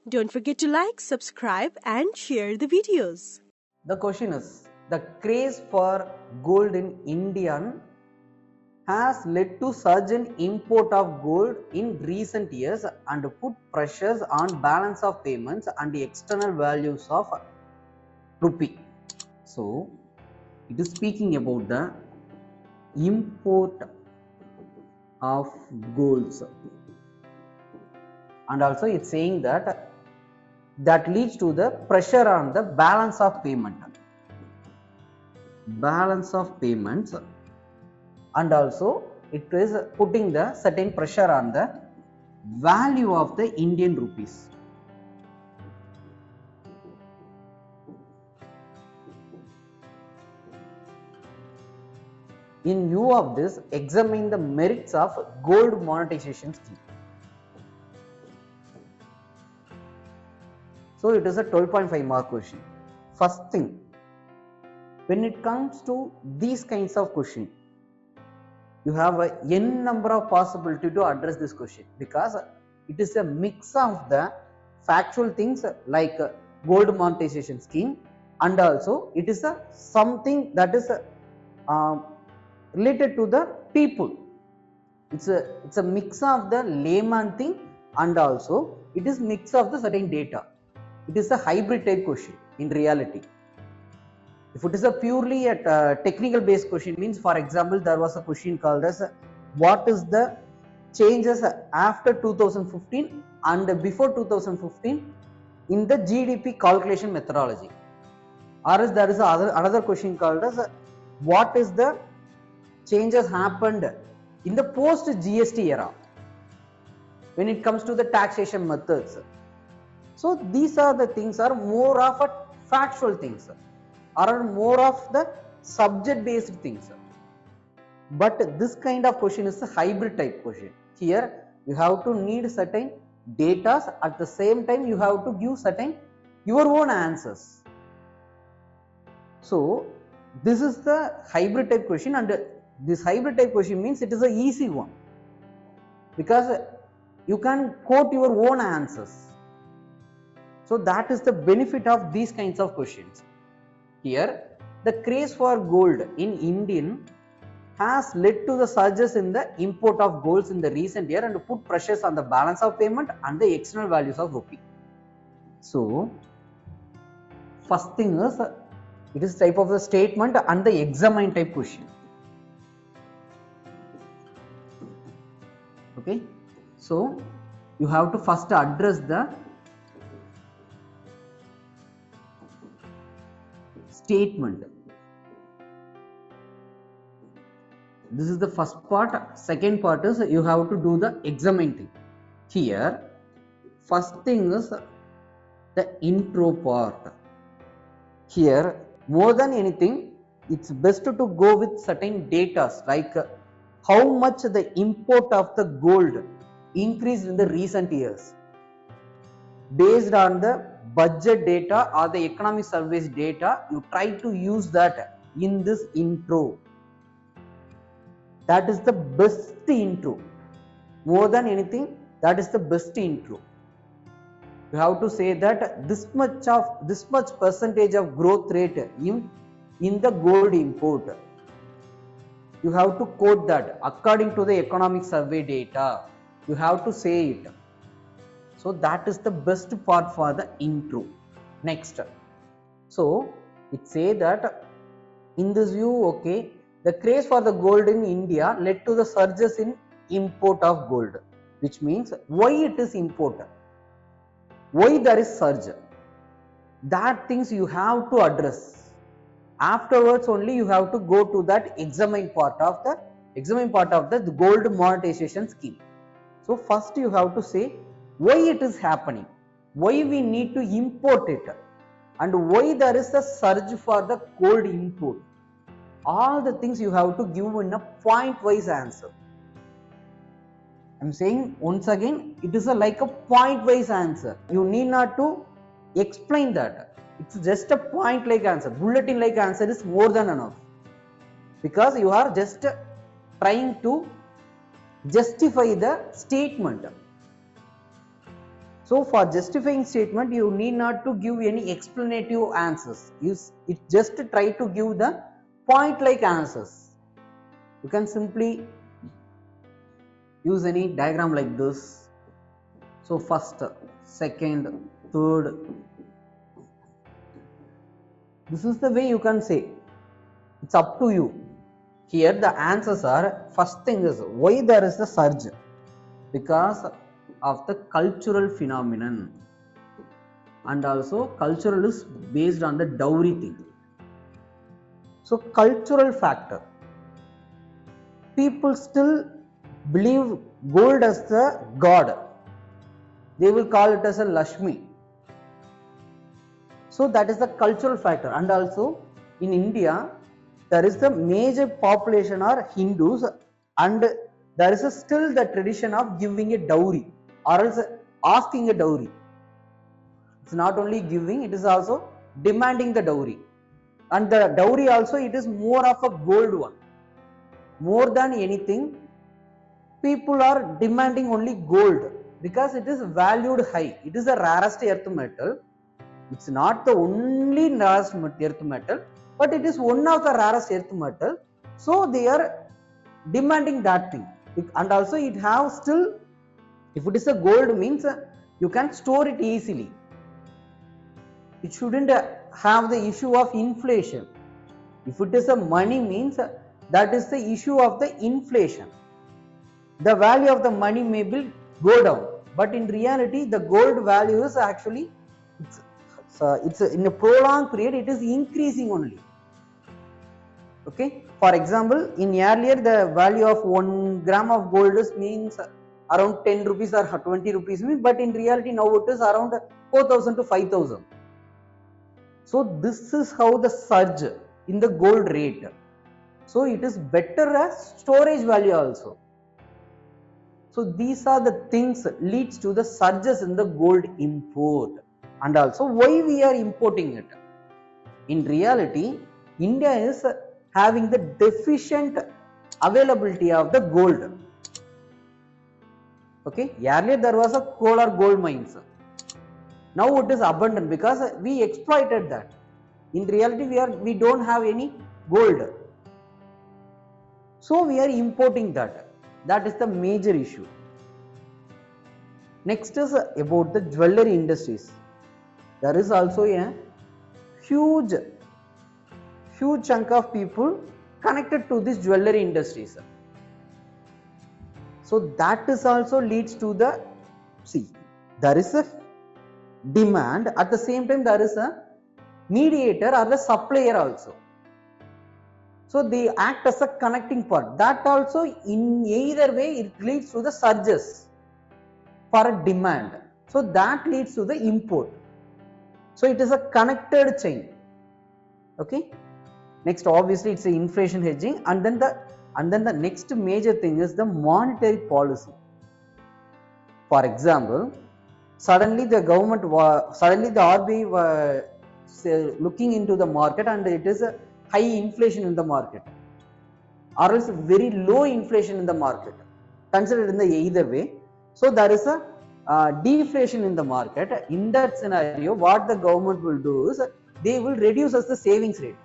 Don't forget to like, subscribe and share the videos. The question is, the craze for gold in India has led to surge in import of gold in recent years and put pressures on balance of payments and the external values of rupee. So, it is speaking about the import of golds, and also it's saying that leads to the pressure on the balance of payments, and also it is putting the certain pressure on the value of the Indian rupees. In view of this, examine the merits of gold monetization scheme. So it is a 12.5 mark question. First thing, when it comes to these kinds of question, you have a n number of possibility to address this question, because it is a mix of the factual things like gold monetization scheme, and also it is a something that is related to the people. It's a mix of the layman thing, and also it is mix of the certain data. It is a hybrid type question in reality. If it is a purely a technical based question, means for example there was a question called as what is the changes after 2015 and before 2015 in the GDP calculation methodology, or else there is another question called as what is the changes happened in the post GST era when it comes to the taxation methods. So these are the things are more of a factual things, or more of the subject based things. But this kind of question is a hybrid type question. Here you have to need certain data, at the same time you have to give certain your own answers. So this is the hybrid type question, and this hybrid type question means it is an easy one, because you can quote your own answers. So that is the benefit of these kinds of questions. Here, the craze for gold in Indian has led to the surges in the import of golds in the recent year and put pressures on the balance of payment and the external values of rupee. So, first thing is, it is type of the statement and the examine type question. Okay, so you have to first address the statement. This is the first part. Second part is you have to do the examine thing. Here, first thing is the intro part. Here, more than anything, it's best to go with certain data like how much the import of the gold increased in the recent years based on the budget data or the economic surveys data. You try to use that in this intro. That is the best intro. More than anything, that is the best intro. You have to say that this much percentage of growth rate in the gold import. You have to quote that according to the economic survey data. You have to say it. So that is the best part for the intro. Next, so it say that in this view, okay, the craze for the gold in India led to the surges in import of gold, which means why it is imported, why there is surge. That things you have to address. Afterwards only you have to go to that examine part of the gold monetization scheme. So first you have to say why it is happening, why we need to import it, and why there is a surge for the gold import. All the things you have to give in a point wise answer. I am saying once again, it is like a point wise answer. You need not to explain that. It's just a point like answer. Bulletin like answer is more than enough, because you are just trying to justify the statement. So for justifying statement, you need not to give any explanative answers. It just try to give the point like answers. You can simply use any diagram like this. So first, second, third. This is the way you can say. It's up to you. Here the answers are, first thing is why there is a surge. Because of the cultural phenomenon, and also cultural is based on the dowry thing. So cultural factor, people still believe gold as the god. They will call it as a Lakshmi. So that is the cultural factor. And also in India, there is the major population are Hindus, and there is still the tradition of giving a dowry or else asking a dowry. It's not only giving, it is also demanding the dowry. And the dowry also, it is more of a gold one. More than anything, people are demanding only gold because it is valued high. It is the rarest earth metal. It's not the only rarest earth metal, but it is one of the rarest earth metal. So they are demanding that thing. And also it have still, if it is a gold means you can store it easily. It shouldn't have the issue of inflation. If it is a money means that is the issue of the inflation. The value of the money may be go down, but in reality the gold value is actually it's in a prolonged period it is increasing only. Okay, for example, in earlier the value of 1 gram of gold is means around 10 rupees or 20 rupees, but in reality now it is around 4,000 to 5,000. So this is how the surge in the gold rate. So it is better as storage value also. So these are the things leads to the surges in the gold import. And also why we are importing it. In reality, India is having the deficient availability of the gold. Okay, earlier there was a coal or gold mines. Now it is abundant because we exploited that. In reality, we don't have any gold. So we are importing that. That is the major issue. Next is about the jewelry industries. There is also a huge chunk of people connected to this jewelry industries. So that is also leads to the, see, there is a demand, at the same time there is a mediator or the supplier also. So they act as a connecting part. That also in either way it leads to the surges for a demand. So that leads to the import. So it is a connected chain. Okay. Next, obviously it's a inflation hedging, and then the next major thing is the monetary policy. For example, suddenly the government suddenly the RBI looking into the market, and it is a high inflation in the market, or else very low inflation in the market, considered in the either way. So there is a deflation in the market. In that scenario, what the government will do is they will reduce as the savings rate.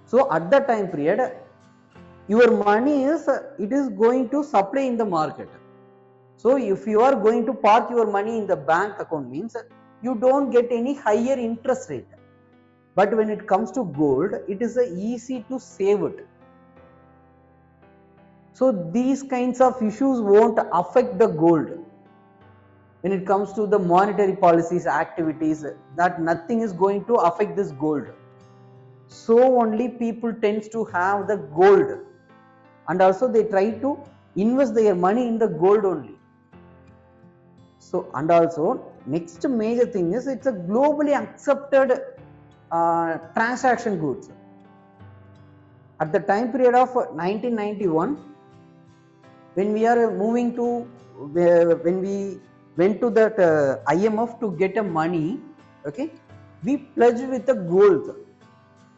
So at that time period, your money is going to supply in the market. So if you are going to park your money in the bank account means you don't get any higher interest rate. But when it comes to gold, it is easy to save it. So these kinds of issues won't affect the gold. When it comes to the monetary policies, activities, that nothing is going to affect this gold. So only people tends to have the gold, and also they try to invest their money in the gold only. So, and also next major thing is it's a globally accepted transaction goods. At the time period of 1991, when we are moving to when we went to that IMF to get a money, okay, we pledged with the gold.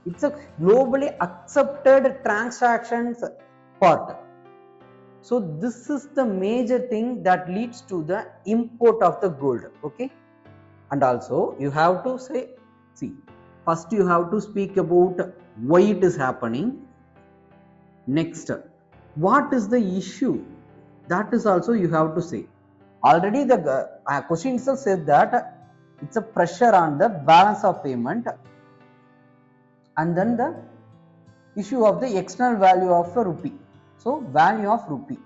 It's a globally accepted transactions part. So this is the major thing that leads to the import of the gold. Okay, and also you have to say, see, first you have to speak about why it is happening. Next, what is the issue? That is also you have to say. Already the question itself said that it's a pressure on the balance of payment, and then the issue of the external value of a rupee. So value of rupee.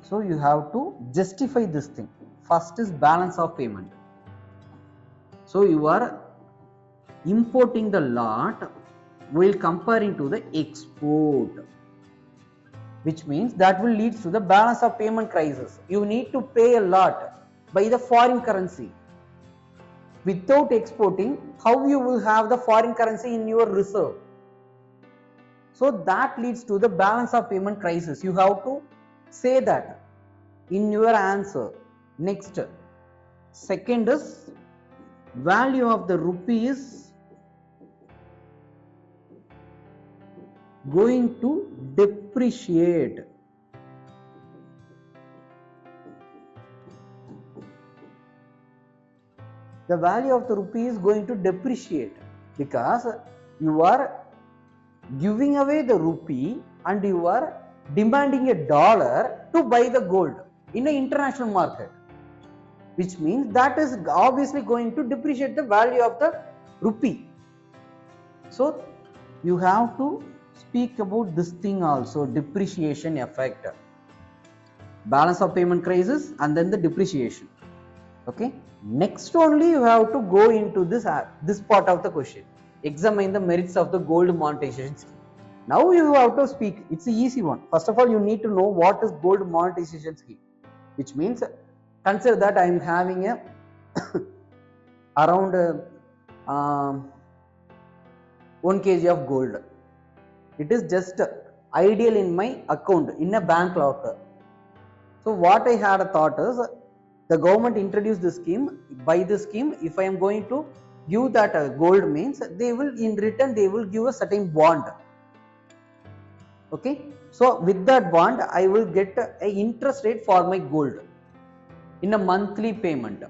So you have to justify this thing. First is balance of payment. So you are importing the lot while comparing to the export, which means that will lead to the balance of payment crisis. You need to pay a lot by the foreign currency. Without exporting, how you will have the foreign currency in your reserve? So that leads to the balance of payment crisis. You have to say that in your answer. Next, second is value of the rupee is going to depreciate. The value of the rupee is going to depreciate because you are giving away the rupee and you are demanding $1 to buy the gold in an international market, which means that is obviously going to depreciate the value of the rupee. So you have to speak about this thing also, depreciation effect, balance of payment crisis, and then the depreciation. Okay, next only you have to go into this part of the question, examine the merits of the gold monetization scheme. Now you have to speak. It's an easy one. First of all, you need to know what is gold monetization scheme, which means consider that I am having a around 1 kg of gold. It is just ideal in my account in a bank locker. So what I had a thought is, the government introduced this scheme. By this scheme, if I am going to give that gold, means they will in return they will give a certain bond. Okay, so with that bond I will get a interest rate for my gold in a monthly payment.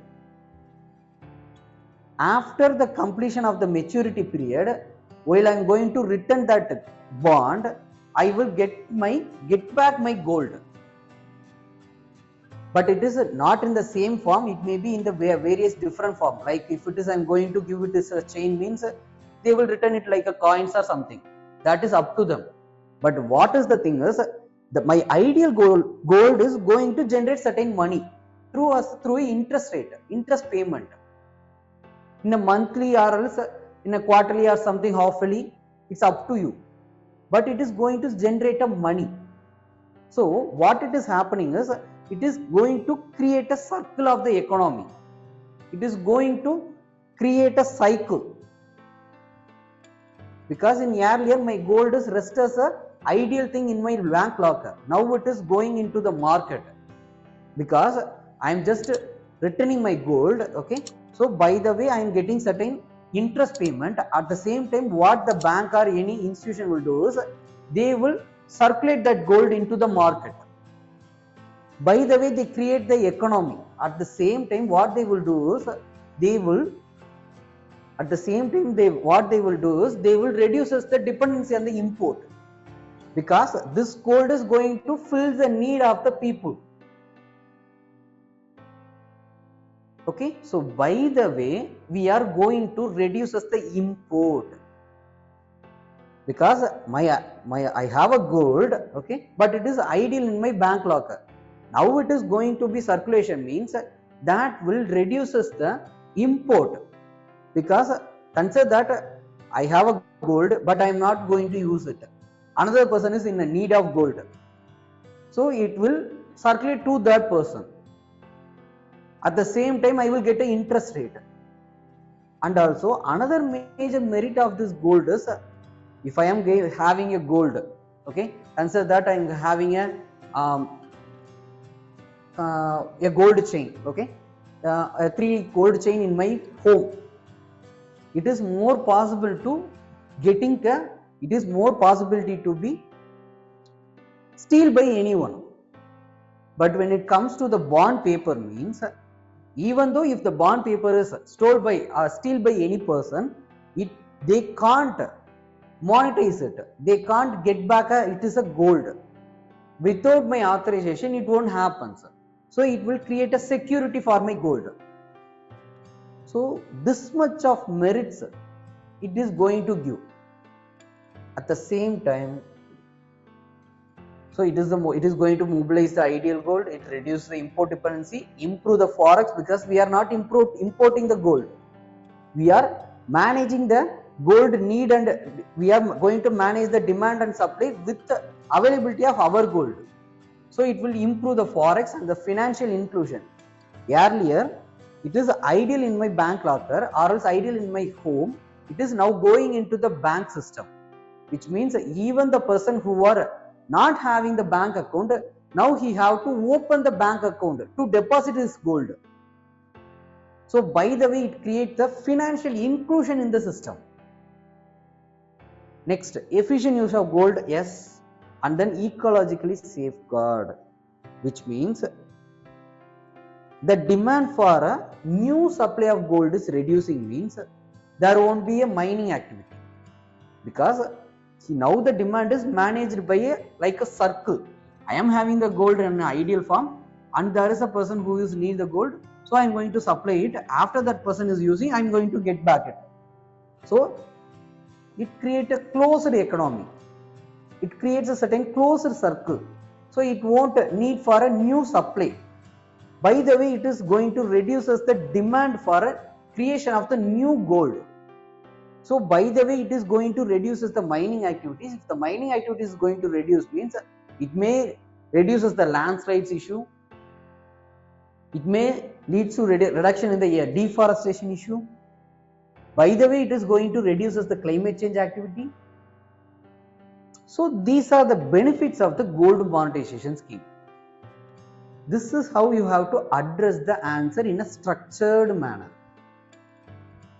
After the completion of the maturity period, while I am going to return that bond, I will get back my gold. But it is not in the same form, it may be in the various different form. Like if it is I am going to give it as a chain, means they will return it like a coins or something. That is up to them. But what is the thing is, my ideal gold is going to generate certain money through interest rate, interest payment. In a monthly or else in a quarterly or something halfly, it's up to you. But it is going to generate a money. So what it is happening is, it is going to create a circle of the economy. It is going to create a cycle. Because in earlier my gold is rest as a ideal thing in my bank locker. Now it is going into the market because I am just returning my gold. Okay, so by the way I am getting certain interest payment. At the same time, what the bank or any institution will do is, they will circulate that gold into the market. By the way, they create the economy. At the same time, what they will do is, they will reduce the dependency on the import, because this gold is going to fill the need of the people. Okay, so by the way, we are going to reduce the import, because I have a gold, okay, but it is ideal in my bank locker. Now it is going to be circulation, means that will reduces the import, because consider that I have a gold but I am not going to use it. Another person is in a need of gold, so it will circulate to that person. At the same time, I will get an interest rate. And also another major merit of this gold is, if I am having a gold, okay, consider that I am having a gold chain, okay, a 3 gold chain in my home. It is more possible to getting a it is more possibility to be steal by anyone. But when it comes to the bond paper means, even though if the bond paper is stolen by steal by any person, they can't monetize it. They can't get back it is a gold. Without my authorization, it won't happen, sir. So it will create a security for my gold. So this much of merits it is going to give. At the same time, so it is going to mobilize the ideal gold. It reduces the import dependency, improve the forex, because we are not importing the gold. We are managing the gold need, and we are going to manage the demand and supply with the availability of our gold. So it will improve the forex and the financial inclusion. Earlier, it is ideal in my bank locker or else ideal in my home. It is now going into the bank system, which means even the person who are not having the bank account, now he have to open the bank account to deposit his gold. So by the way, it creates the financial inclusion in the system. Next, efficient use of gold, yes, and then ecologically safeguard, which means the demand for a new supply of gold is reducing, means there won't be a mining activity, because now the demand is managed by like a circle. I am having the gold in an ideal form, and there is a person who is need the gold, so I am going to supply it. After that person is using, I am going to get back it. So it creates a closed economy. It creates a certain closed circle. So it won't need for a new supply. By the way, it is going to reduce the demand for a creation of the new gold. So by the way, it is going to reduce the mining activities. If the mining activity is going to reduce, means it may reduces the landslides issue. It may lead to reduction in the deforestation issue. By the way, it is going to reduce the climate change activity. So these are the benefits of the gold monetization scheme. This is how you have to address the answer in a structured manner.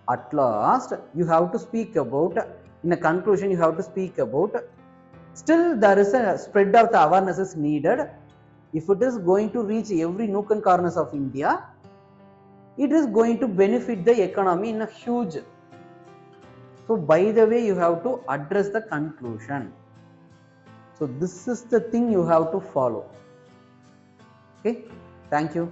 At last, you have to speak about, in a conclusion, you have to speak about, still there is a spread of the awareness is needed. If it is going to reach every nook and corners of India, it is going to benefit the economy in a huge. So by the way, you have to address the conclusion. So this is the thing you have to follow. Okay, thank you.